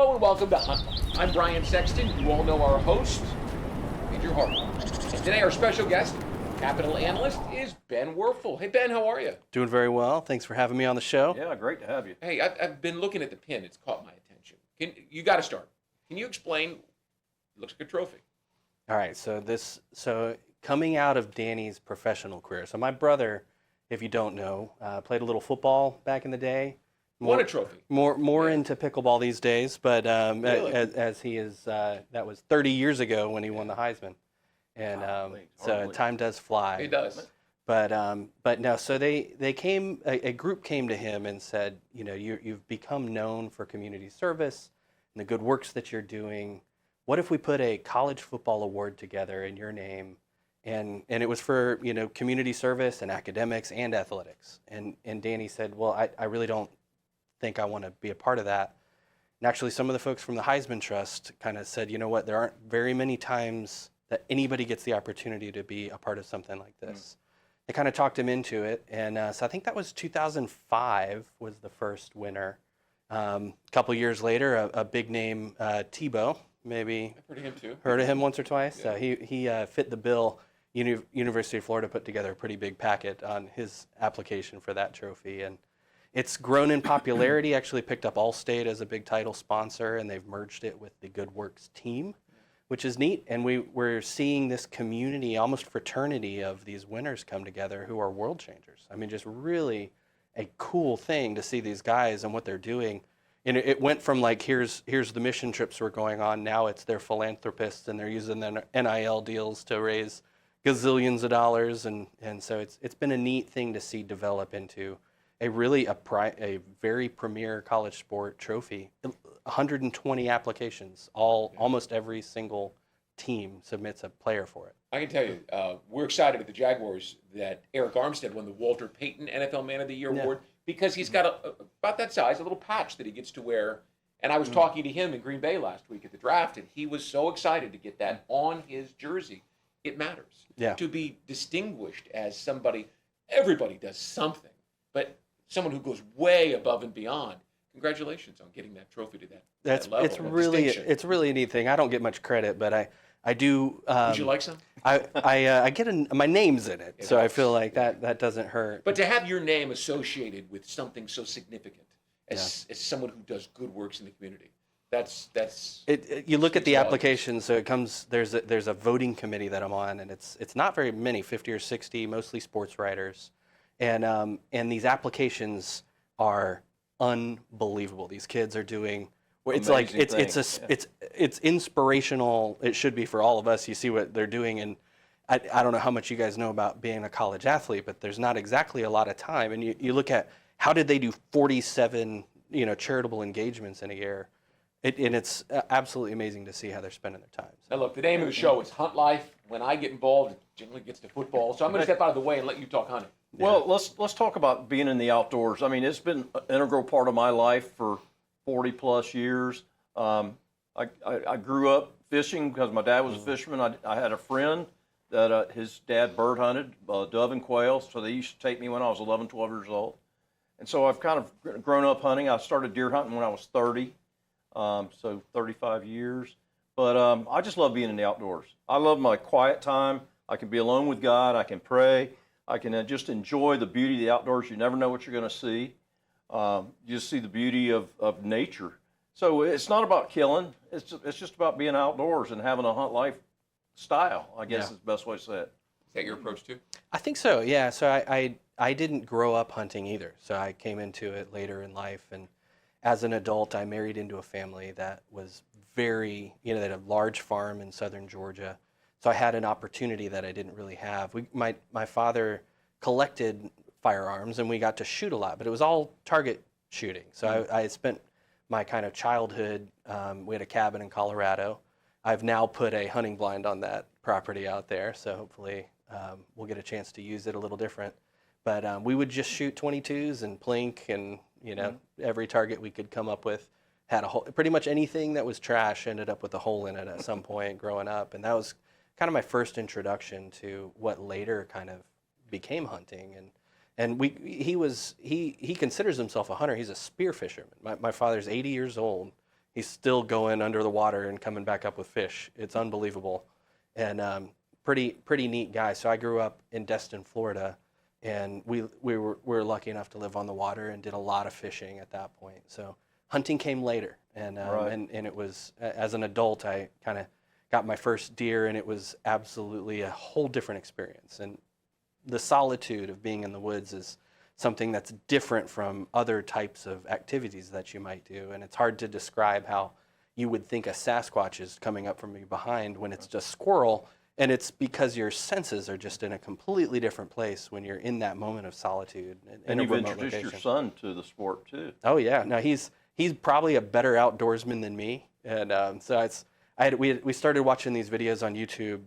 Hello and welcome to Hunt Line. I'm Brian Sexton. You all know our host, Major Hart. And today our special guest, Capital Analyst, is Ben Wuerffel. Hey Ben, how are you? Doing very well. Thanks for having me on the show. Yeah, great to have you. Hey, I've been looking at the pin. It's caught my attention. You got to start. Can you explain? It looks like a trophy. All right, so coming out of Danny's professional career. So my brother, if you don't know, played a little football back in the day. Won a trophy. More into pickleball these days, but Really? as he is, that was 30 years ago when he won the Heisman, and so time does fly. It does. But no, so they came, a group came to him and said, you know, you've become known for community service and the good works that you're doing. What if we put a college football award together in your name? And it was for, you know, community service and academics and athletics. And Danny said, well, I really don't think I want to be a part of that. And actually, some of the folks from the Heisman Trust kind of said, you know what, there aren't very many times that anybody gets the opportunity to be a part of something like this. They kind of talked him into it. And so I think that was 2005 was the first winner. A couple years later, a big name, Tebow, maybe I've heard of him too. heard of him once or twice. Yeah. He fit the bill. University of Florida put together a pretty big packet on his application for that trophy. And it's grown in popularity, actually picked up Allstate as a big title sponsor, and they've merged it with the Good Works team, which is neat. And we're seeing this community, almost fraternity of these winners come together who are world changers. I mean, just really a cool thing to see these guys and what they're doing. And it went from like, here's the mission trips we're going on. Now it's they're philanthropists and they're using their NIL deals to raise gazillions of dollars. And so it's been a neat thing to see develop into a very premier college sport trophy. 120 applications, almost every single team submits a player for it. I can tell you, we're excited at the Jaguars that Eric Armstead won the Walter Payton NFL Man of the Year award because he's got about that size, a little patch that he gets to wear. And I was talking to him in Green Bay last week at the draft, and he was so excited to get that on his jersey. It matters. Yeah. To be distinguished as somebody, everybody does something, but someone who goes way above and beyond. Congratulations on getting that trophy to that level. It's really a neat thing. I don't get much credit, but I do. Would you like some? I get my name's in it, so helps. I feel like that doesn't hurt. But to have your name associated with something so significant as someone who does good works in the community, that's. You look at the volumes. application, so it comes. There's a voting committee that I'm on, and it's not very many, 50 or 60, mostly sports writers, and these applications are unbelievable. These kids are doing. It's like it's inspirational. It should be for all of us. You see what they're doing, and I don't know how much you guys know about being a college athlete, but there's not exactly a lot of time. And you look at how did they do 47 charitable engagements in a year, and it's absolutely amazing to see how they're spending their time. Now look, the name of the show is Hunt Life. When I get involved, it generally gets to football. So I'm going to step out of the way and let you talk hunting. Well, let's talk about being in the outdoors. I mean, it's been an integral part of my life for 40 plus years. I grew up fishing because my dad was a fisherman. I had a friend that his dad bird hunted dove and quail, so they used to take me when I was 11, 12 years old. And so I've kind of grown up hunting. I started deer hunting when I was 30, so 35 years. But I just love being in the outdoors. I love my quiet time. I can be alone with God. I can pray. I can just enjoy the beauty of the outdoors. You never know what you're going to see. You just see the beauty of nature. So it's not about killing. It's just about being outdoors and having a hunt life style, I guess is the best way to say it. Is that your approach too? I think so, yeah. So I didn't grow up hunting either. So I came into it later in life. And as an adult, I married into a family that was they had a large farm in southern Georgia. So I had an opportunity that I didn't really have. My father collected firearms and we got to shoot a lot, but it was all target shooting. So I spent my kind of childhood, we had a cabin in Colorado. I've now put a hunting blind on that property out there, so hopefully we'll get a chance to use it a little different. But we would just shoot 22s and plink and, every target we could come up with had a hole. Pretty much anything that was trash ended up with a hole in it at some point growing up. And that was kind of my first introduction to what later kind of became hunting. And he considers himself a hunter. He's a spear fisherman. My father's 80 years old. he's still going under the water and coming back up with fish. It's unbelievable, and pretty neat guy. So I grew up in Destin, Florida, and we were lucky enough to live on the water and did a lot of fishing at that point. So hunting came later, and it was, as an adult, I kind of got my first deer, and it was absolutely a whole different experience. And the solitude of being in the woods is something that's different from other types of activities that you might do. And it's hard to describe how you would think a Sasquatch is coming up from you behind when it's just squirrel. And it's because your senses are just in a completely different place when you're in that moment of solitude. And you've introduced your son to the sport too. Oh yeah, no, he's probably a better outdoorsman than me. And we started watching these videos on YouTube,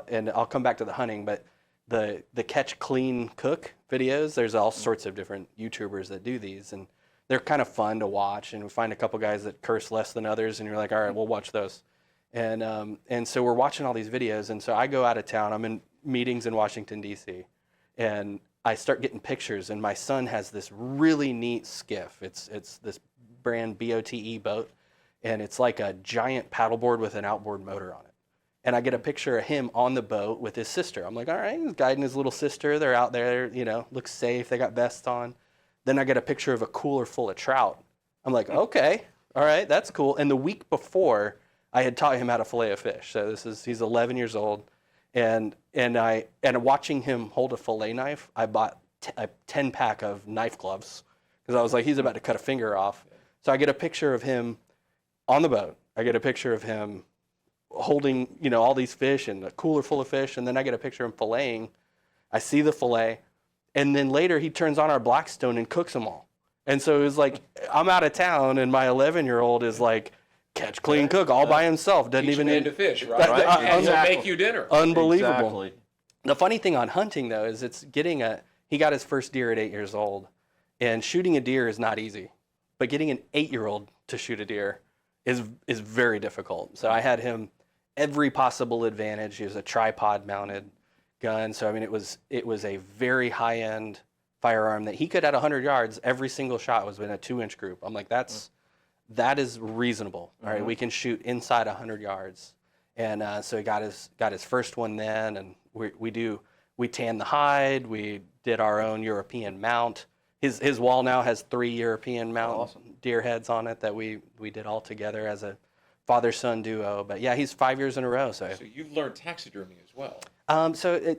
and I'll come back to the hunting, but the catch, clean, cook videos, there's all sorts of different YouTubers that do these, and they're kind of fun to watch, and we find a couple guys that curse less than others, and you're like, all right, we'll watch those. And so we're watching all these videos, and so I go out of town, I'm in meetings in Washington, D.C., and I start getting pictures, and my son has this really neat skiff. It's this brand BOTE boat, and it's like a giant paddleboard with an outboard motor on it. And I get a picture of him on the boat with his sister. I'm like, all right, he's guiding his little sister. They're out there, looks safe. They got vests on. Then I get a picture of a cooler full of trout. I'm like, okay, all right, that's cool. And the week before, I had taught him how to fillet a fish. So he's 11 years old. And watching him hold a fillet knife, I bought a 10-pack of knife gloves because I was like, he's about to cut a finger off. So I get a picture of him on the boat. I get a picture of him holding, all these fish and a cooler full of fish, and then I get a picture of him filleting. I see the fillet, and then later he turns on our Blackstone and cooks them all. And so it was like, I'm out of town, and my 11-year-old is like, catch, clean, cook all by himself. Doesn't even need to fish, right? And he'll make you dinner. Unbelievable. Exactly. The funny thing on hunting, though, is he got his first deer at 8 years old, and shooting a deer is not easy. But getting an 8-year-old to shoot a deer is very difficult. So I had him every possible advantage. He was a tripod-mounted gun. So, I mean, it was a very high-end firearm that he could, at 100 yards, every single shot was in a 2-inch group. I'm like, that is reasonable. All right, we can shoot inside 100 yards. And so he got his first one then, and we tanned the hide. We did our own European mount. His wall now has 3 European mount deer heads on it that we did all together as a father-son duo. But yeah, he's 5 years in a row. So you've learned taxidermy as well.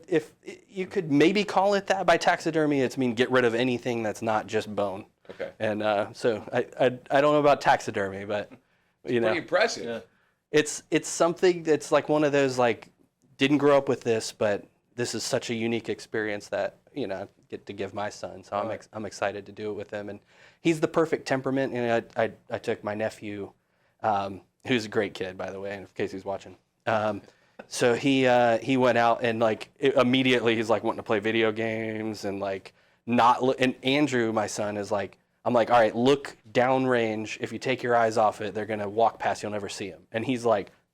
If you could maybe call it that by taxidermy, it's get rid of anything that's not just bone. Okay. And so I don't know about taxidermy, but pretty impressive. Yeah. It's something that's like one of those didn't grow up with this, but this is such a unique experience that get to give my son. So I'm excited to do it with him, and he's the perfect temperament. I took my nephew, who's a great kid, by the way, in case he's watching. So he went out and immediately he's wanting to play video games and and Andrew, my son, is I'm like, all right, look downrange. If you take your eyes off it, they're gonna walk past. You'll never see them. And he's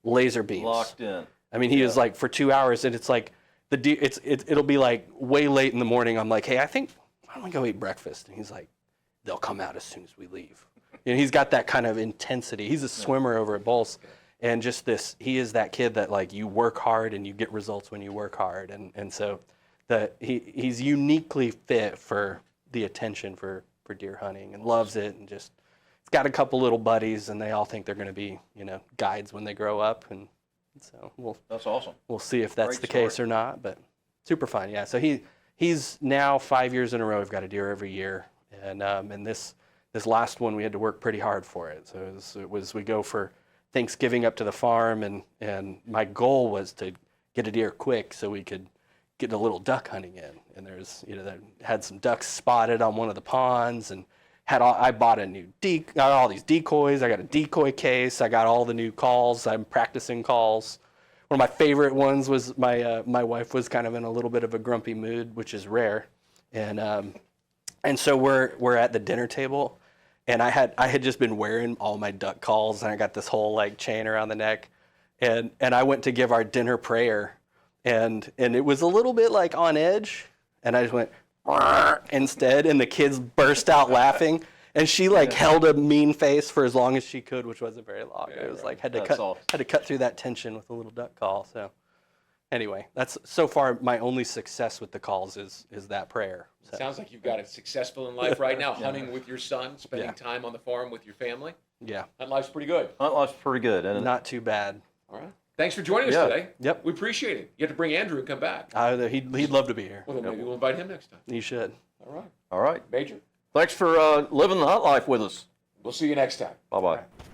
laser beams. Locked in. I mean, he was for 2 hours, and it's the deer. It'll be way late in the morning. I'm like, hey, why don't we go eat breakfast? And he's like, they'll come out as soon as we leave. He's got that kind of intensity. He's a swimmer over at Bulls, and just he is that kid that you work hard and you get results when you work hard, and so he's uniquely fit for the attention for deer hunting and loves it, and just he's got a couple little buddies, and they all think they're going to be guides when they grow up, and so that's awesome. We'll see if that's the case or not, but super fun. Yeah, so he's now 5 years in a row. We've got a deer every year, and this last one we had to work pretty hard for it. So we go for Thanksgiving up to the farm, and my goal was to get a deer quick so we could get a little duck hunting in. And there's that had some ducks spotted on one of the ponds, and I bought got all these decoys. I got a decoy case. I got all the new calls. I'm practicing calls. One of my favorite ones was my wife was kind of in a little bit of a grumpy mood, which is rare, and so we're at the dinner table, and I had just been wearing all my duck calls, and I got this whole chain around the neck, and I went to give our dinner prayer, and it was a little bit on edge, and I just went instead, and the kids burst out laughing, And she like held a mean face for as long as she could, which wasn't very long. Yeah, It was right. like had to That's cut awesome. had to cut through that tension with a little duck call. So anyway, that's so far my only success with the calls is that prayer. So, Sounds like you've got it successful in life right now, hunting with your son, spending Yeah. time on the farm with your family. yeah, Hunt life's pretty good. Hunt life's pretty good. And not too bad. All right. Thanks for joining us Yeah. today. Yep. We appreciate it. You have to bring Andrew and come back. He'd love to be here. Well, then maybe we'll invite him next time. You should. All right. all right. Major, Thanks for living the hunt life with us. we'll see you next time. Bye-bye.